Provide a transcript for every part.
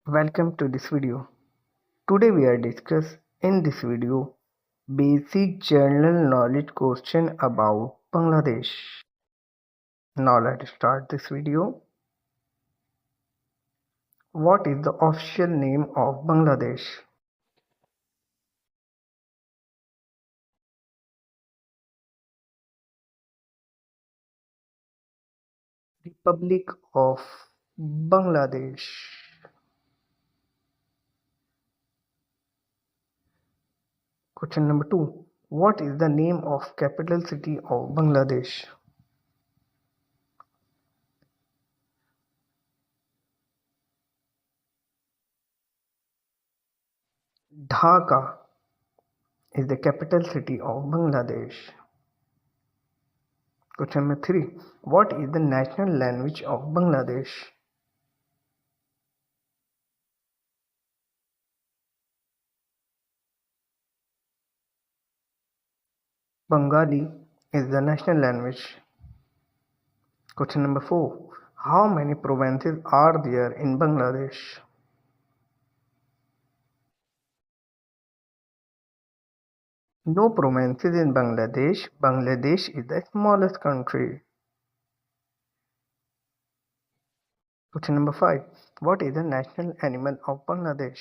Welcome to this video. Today we are discuss in this video basic general knowledge question about Bangladesh. Now let's start this video. What is the official name of Bangladesh? Republic of Bangladesh. Question number 2. What is the name of capital city of Bangladesh? Dhaka is the capital city of Bangladesh. Question number 3. What is the national language of Bangladesh? Bengali is the national language. Question number 4. How many provinces are there in Bangladesh? No provinces in Bangladesh. Bangladesh is the smallest country. Question number 5. What is the national animal of Bangladesh?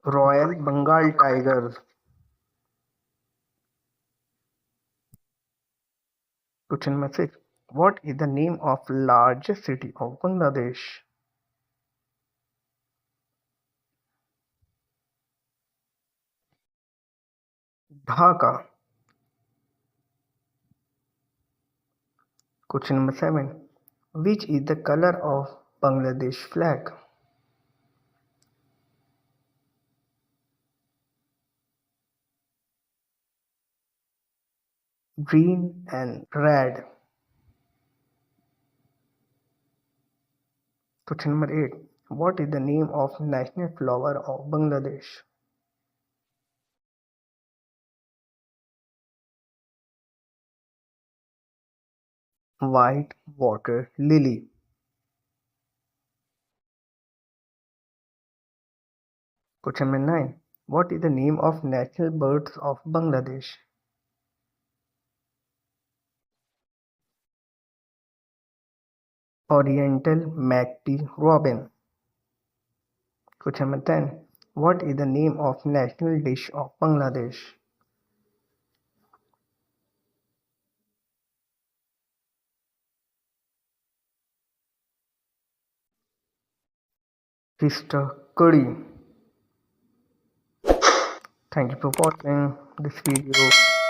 Royal Bengal tiger. Question number 6. What is the name of largest city of Bangladesh? Dhaka. Question number 7. Which is the color of Bangladesh flag? Green and red. Question number 8. What is the name of national flower of Bangladesh? White water lily. Question number 9. What is the name of national birds of Bangladesh? Oriental Magpie Robin. Question number 10. What is the name of national dish of Bangladesh? Fish curry. Thank you for watching this video.